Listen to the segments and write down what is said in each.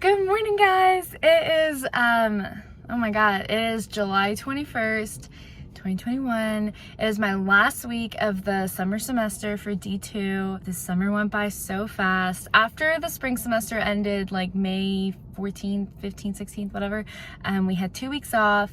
Good morning, guys. It is, oh my God, it is July 21st, 2021. It is my last week of the summer semester for D2. This summer went by so fast. After the spring semester ended, like May 14th, 15th, 16th, whatever, we had 2 weeks off.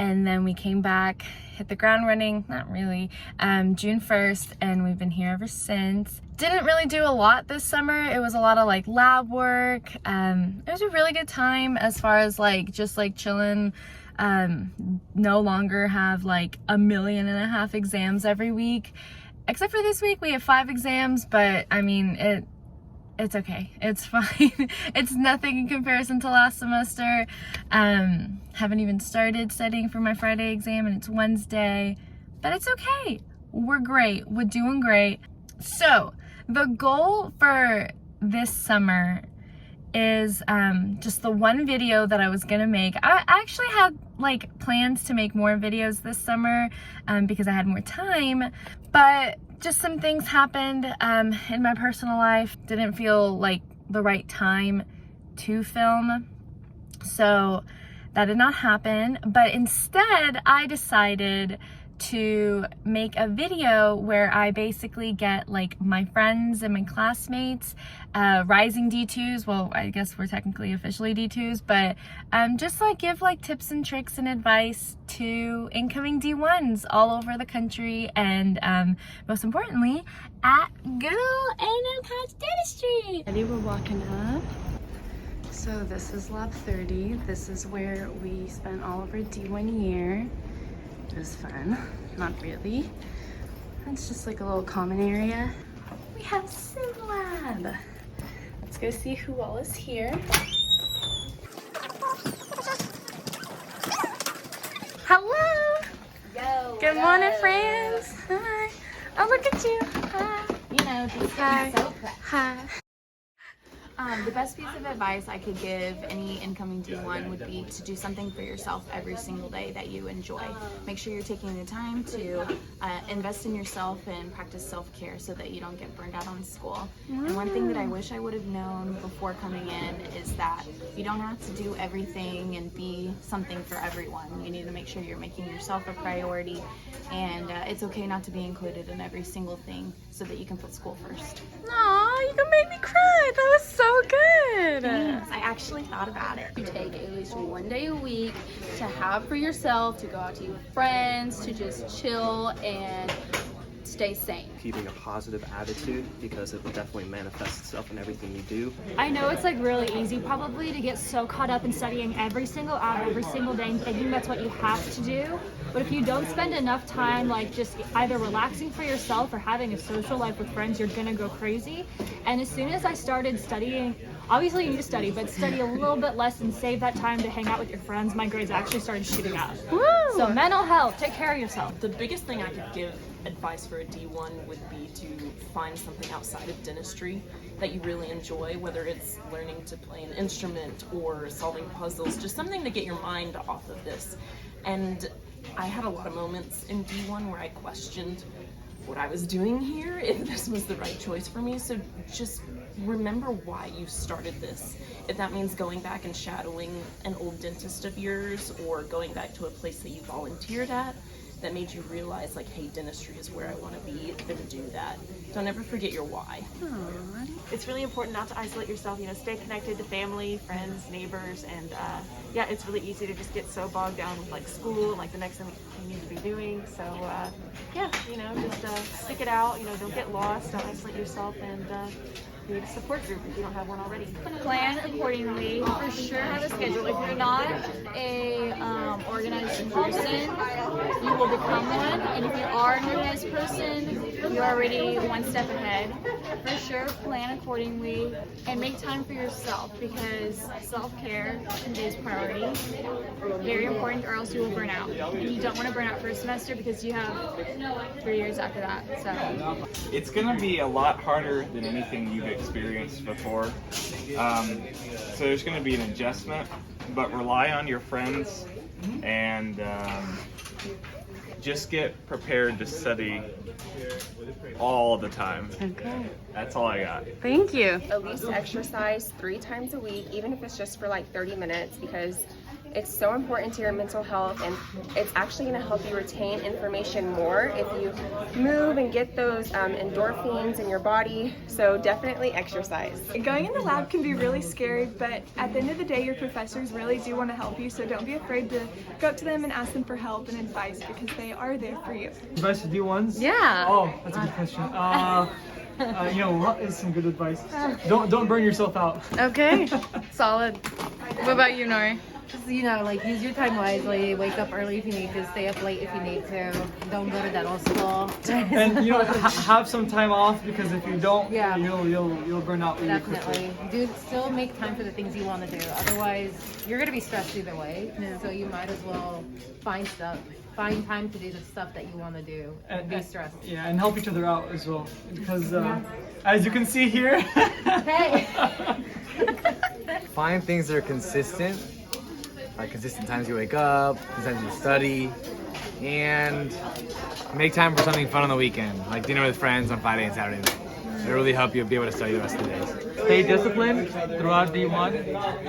And then we came back, hit the ground running, not really, June 1st, and we've been here ever since. Didn't really do a lot this summer. It was a lot of like lab work. It was a really good time as far as like just like chilling. No longer have like 1.5 million exams every week. Except for this week, we have 5 exams, but I mean, it's okay. It's fine. It's nothing in comparison to last semester. Haven't even started studying for my Friday exam and it's Wednesday, but it's okay. We're great. We're doing great. So the goal for this summer is just the one video that I was gonna make. I actually had like plans to make more videos this summer because I had more time, but just some things happened in my personal life. Didn't feel like the right time to film, so that did not happen. But instead, I decided to make a video where I basically get like my friends and my classmates, rising D2's, well, I guess we're technically officially D2's, but just like give like tips and tricks and advice to incoming D1's all over the country, and most importantly, at good old A&M Dentistry. Ready, we're walking up. So this is lab 30. This is where we spent all of our D1 year. It was fun, not really. It's just like a little common area. We have Sim Lab. Let's go see who all is here. Hello. Yo. Good morning, friends. Hi. Oh, look at you. Hi. You know, just Hi. so proud. Hi. The best piece of advice I could give any incoming D1 would be to do something for yourself every single day that you enjoy. Make sure you're taking the time to invest in yourself and practice self-care so that you don't get burned out on school. And one thing that I wish I would have known before coming in is that you don't have to do everything and be something for everyone. You need to make sure you're making yourself a priority, and it's okay not to be included in every single thing so that you can put school first. Aw, you can make me cry. That was so good. Yes, I actually thought about it. You take at least one day a week to have for yourself, to go out to eat with friends, to just chill and stay sane. Keeping a positive attitude, because it will definitely manifest itself in everything you do. I know it's like really easy probably to get so caught up in studying every single hour, every single day, and thinking that's what you have to do. But if you don't spend enough time like just either relaxing for yourself or having a social life with friends, you're gonna go crazy. And as soon as I started studying, obviously you need to study, but study a little bit less and save that time to hang out with your friends, my grades actually started shooting up. Woo! So mental health, take care of yourself. The biggest thing I could give advice for a D1 would be to find something outside of dentistry that you really enjoy, whether it's learning to play an instrument or solving puzzles, just something to get your mind off of this. And I had a lot of moments in D1 where I questioned what I was doing here, if this was the right choice for me. So just remember why you started this. If that means going back and shadowing an old dentist of yours, or going back to a place that you volunteered at that made you realize like, hey, dentistry is where I want to be, then do that. Don't ever forget your why. It's really important not to isolate yourself, stay connected to family, friends, neighbors, and yeah, it's really easy to just get so bogged down with like school and like the next thing you need to be doing. So yeah, just stick it out, don't get lost, don't isolate yourself, and you need a support group if you don't have one already. Plan accordingly. For sure have a schedule. If you're not a organized person, you will become one. And if you are an organized person, you're already one step ahead. For sure, plan accordingly and make time for yourself, because self-care is priority. Very important, or else you will burn out. And you don't want to burn out first semester because you have 3 years after that. So it's gonna be a lot harder than anything you've experienced before. So there's gonna be an adjustment, but rely on your friends and just get prepared to study all the time. Okay. That's all I got. Thank you. At least exercise 3 times a week, even if it's just for like 30 minutes, because it's so important to your mental health, and it's actually going to help you retain information more if you move and get those endorphins in your body. So definitely exercise. Going in the lab can be really scary, but at the end of the day, your professors really do want to help you, so don't be afraid to go up to them and ask them for help and advice, because they are there for you. Advice to D1's? Yeah. Oh, that's a good question. You know, what is some good advice? Don't burn yourself out. Okay. Solid. What about you, Nori? Just, you know, like, use your time wisely, wake up early if you need to, stay up late if you need to, don't go to dental school. And, you know, have some time off, because if you don't, Yeah. you'll burn out really Definitely. quickly. Do still make time for the things you want to do. Otherwise, you're going to be stressed either way. Yeah. So you might as well find time to do the stuff that you want to do and be stressed. Yeah, and help each other out as well. Because, as you can see here... Hey! Find things that are consistent. Like consistent times you wake up, consistent times you study, and make time for something fun on the weekend, like dinner with friends on Friday and Saturday night. It'll really help you be able to study the rest of the days. Stay disciplined throughout D1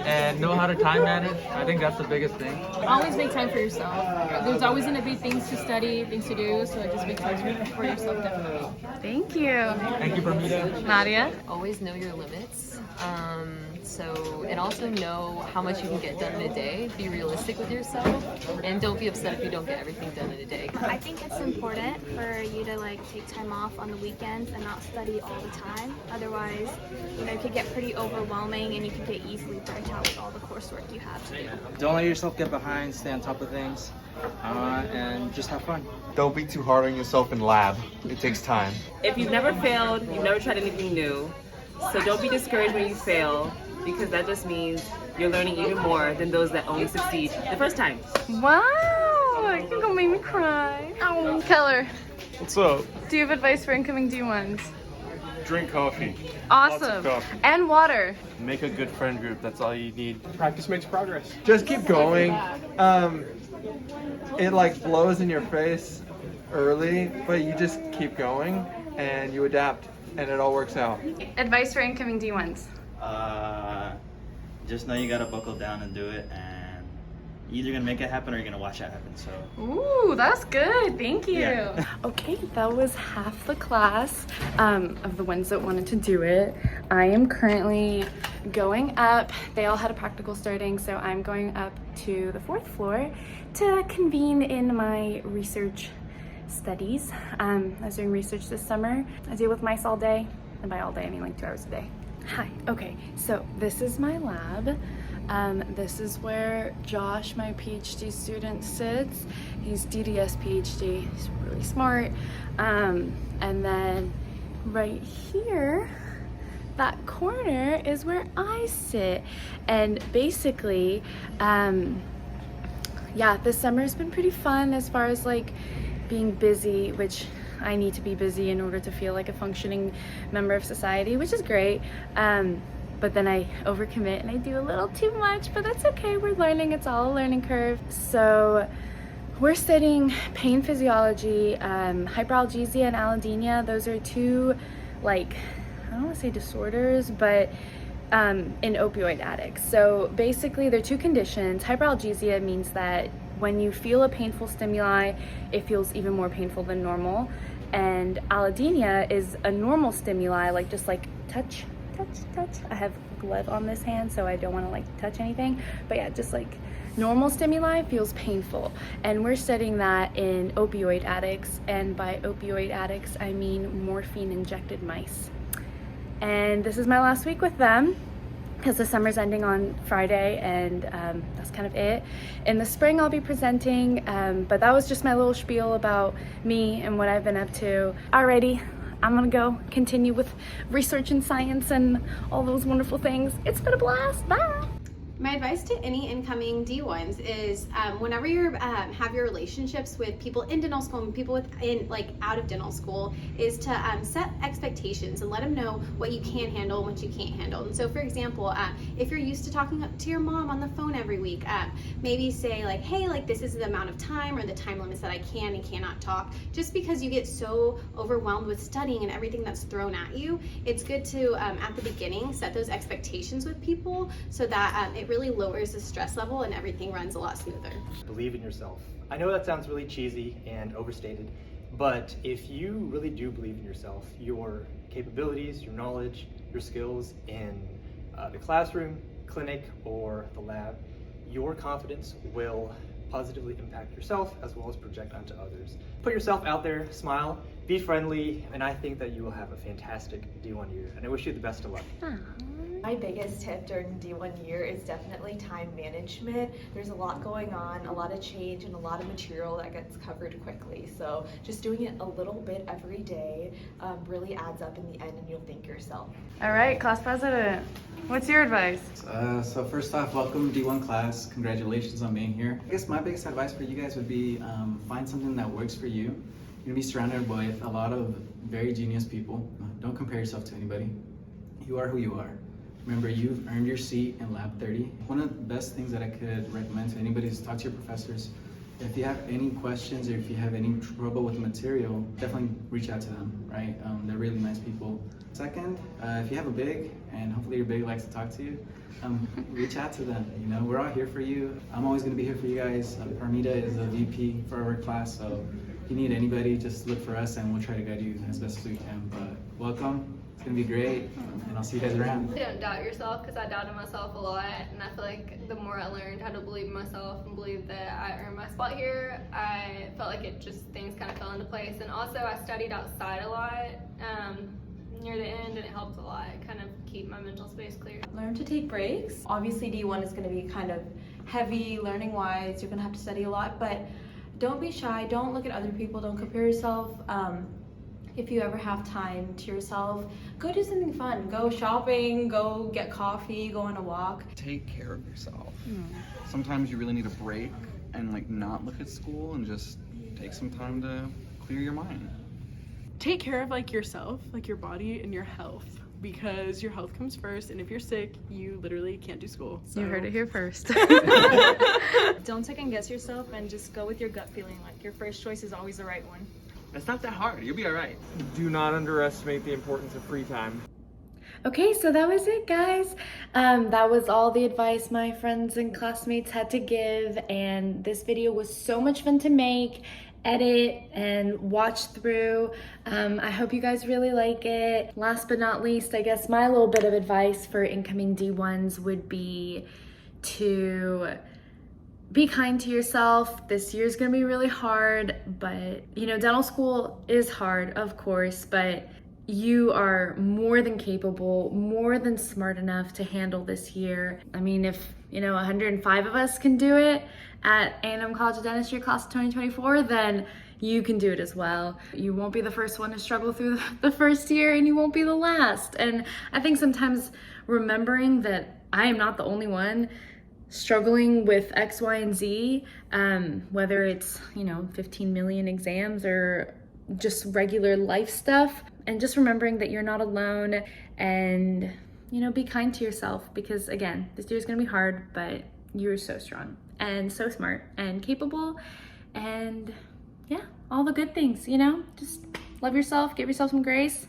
and know how to time manage. I think that's the biggest thing. Always make time for yourself. There's always going to be things to study, things to do, so just make time for yourself, definitely. Thank you. Thank you, Parmida. Nadia? Always know your limits. And also know how much you can get done in a day. Be realistic with yourself, and don't be upset if you don't get everything done in a day. I think it's important for you to take time off on the weekends and not study all the time. Otherwise, it could get pretty overwhelming and you can get easily burnt out with all the coursework you have to do. Don't let yourself get behind, stay on top of things, and just have fun. Don't be too hard on yourself in lab. It takes time. If you've never failed, you've never tried anything new, so don't be discouraged when you fail, because that just means you're learning even more than those that only succeed the first time. Wow, I think it'll make me cry. Oh, Keller, What's up? do you have advice for incoming D1s? Drink coffee. Awesome. Lots of coffee. And water. Make a good friend group. That's all you need. Practice makes progress. Just keep going. It blows in your face early, but you just keep going and you adapt and it all works out. Advice for incoming D1s? Just know you gotta buckle down and do it, and you're either gonna make it happen or you're gonna watch it happen. So. Ooh, that's good. Thank you. Yeah. Okay, that was half the class of the ones that wanted to do it. I am currently going up. They all had a practical starting, so I'm going up to the 4th floor to convene in my research studies. I was doing research this summer. I deal with mice all day, and by all day I mean 2 hours a day. Hi, okay, so this is my lab. This is where Josh, my PhD student, sits. He's D2'S PhD, he's really smart. And then right here, that corner is where I sit. And basically, yeah, this summer's been pretty fun as far as being busy, which I need to be busy in order to feel like a functioning member of society, which is great. But then I overcommit and I do a little too much, but that's okay. We're learning. It's all a learning curve. So we're studying pain physiology, hyperalgesia and allodynia. Those are two, I don't want to say disorders, but in opioid addicts. So basically they're two conditions. Hyperalgesia means that when you feel a painful stimuli, it feels even more painful than normal. And allodynia is a normal stimuli, just touch. I have glove on this hand, so I don't want to touch anything. But yeah, just normal stimuli feels painful. And we're studying that in opioid addicts. And by opioid addicts, I mean morphine injected mice. And this is my last week with them, because the summer's ending on Friday, and that's kind of it. In the spring I'll be presenting, but that was just my little spiel about me and what I've been up to. Alrighty, I'm gonna go continue with research and science and all those wonderful things. It's been a blast, bye! My advice to any incoming D1s is whenever you have your relationships with people in dental school and people out of dental school, is to set expectations and let them know what you can handle and what you can't handle. And so, for example, if you're used to talking to your mom on the phone every week, maybe say like, hey, like this is the amount of time or the time limits that I can and cannot talk. Just because you get so overwhelmed with studying and everything that's thrown at you, it's good to at the beginning set those expectations with people so that it really lowers the stress level and everything runs a lot smoother. Believe in yourself. I know that sounds really cheesy and overstated, but if you really do believe in yourself, your capabilities, your knowledge, your skills in the classroom, clinic, or the lab, your confidence will positively impact yourself as well as project onto others. Put yourself out there, smile, be friendly, and I think that you will have a fantastic D1 year, and I wish you the best of luck. My biggest tip during D1 year is definitely time management. There's a lot going on, a lot of change, and a lot of material that gets covered quickly. So just doing it a little bit every day really adds up in the end, and you'll thank yourself. All right, class president, what's your advice? So first off, welcome D1 class. Congratulations on being here. I guess my biggest advice for you guys would be find something that works for you. You're gonna be surrounded with a lot of very genius people. Don't compare yourself to anybody. You are who you are. Remember, you've earned your seat in Lab 30. One of the best things that I could recommend to anybody is talk to your professors. If you have any questions or if you have any trouble with the material, definitely reach out to them, right? They're really nice people. Second, if you have a big, and hopefully your big likes to talk to you, reach out to them. You know, we're all here for you. I'm always gonna be here for you guys. Parmida is a VP for our class, so if you need anybody, just look for us and we'll try to guide you as best as we can. But welcome. It's gonna be great, and I'll see you guys around. Don't doubt yourself, because I doubted myself a lot, and I feel like the more I learned how to believe in myself and believe that I earned my spot here, I felt like things kind of fell into place. And also I studied outside a lot near the end, and it helped a lot kind of keep my mental space clear. Learn to take breaks. Obviously D1 is going to be kind of heavy learning wise, you're going to have to study a lot, but don't be shy, don't look at other people, don't compare yourself. If you ever have time to yourself, go do something fun. Go shopping, go get coffee, go on a walk. Take care of yourself. Sometimes you really need a break and like not look at school and just take some time to clear your mind. Take care of like yourself, like your body and your health, because your health comes first, and if you're sick, you literally can't do school. So. You heard it here first. Don't second guess yourself and just go with your gut feeling. Like your first choice is always the right one. It's not that hard. You'll be all right. Do not underestimate the importance of free time. Okay, so that was it, guys. That was all the advice my friends and classmates had to give, and this video was so much fun to make, edit, and watch through. I hope you guys really like it. Last but not least, I guess my little bit of advice for incoming D1s would be to be kind to yourself. This year's gonna be really hard, but you know, dental school is hard, of course, but you are more than capable, more than smart enough to handle this year. I mean, if 105 of us can do it at A&M College of Dentistry class of 2024, then you can do it as well. You won't be the first one to struggle through the first year, and you won't be the last. And I think sometimes remembering that I am not the only one struggling with X, Y, and Z, whether it's 15 million exams or just regular life stuff, and just remembering that you're not alone, and be kind to yourself, because again, this year's gonna be hard, but you're so strong and so smart and capable, and yeah, all the good things. Just love yourself, give yourself some grace,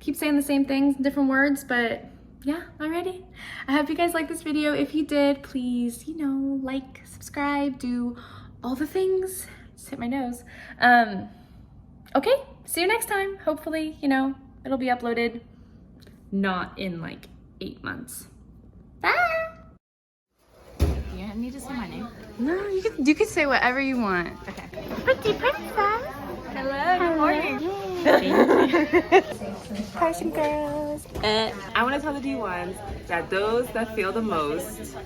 keep saying the same things, different words, but yeah, alrighty. I hope you guys liked this video. If you did, please, like, subscribe, do all the things. Just hit my nose. Okay, see you next time. Hopefully, it'll be uploaded not in like 8 months. Bye! You need to say my name. No, you can say whatever you want. Okay. Pretty princess. Hello, good morning. Carson girls. I want to tell the D1s that those that fail the most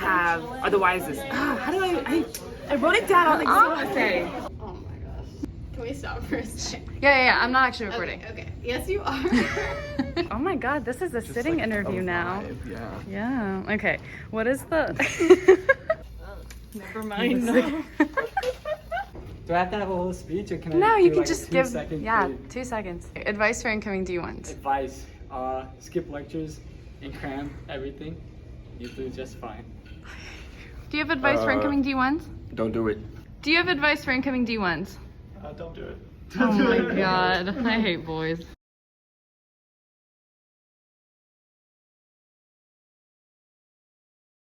are the wisest. How do I wrote it down. I don't think I want to say. Oh my gosh. Can we stop for a second? Yeah, I'm not actually recording. Okay. Yes, you are. Oh my god, this is a sitting interview now. Yeah. Yeah. Okay. What is the Never mind. No. Do I have to have a whole speech or can I No, do you can like a just 2 give second 2 seconds. Advice for incoming D1s. advice? Skip lectures and cram everything. You do just fine. Do you have advice for incoming D1s? Don't do it. Do you have advice for incoming D1s? Don't do it. Oh my god, I hate boys.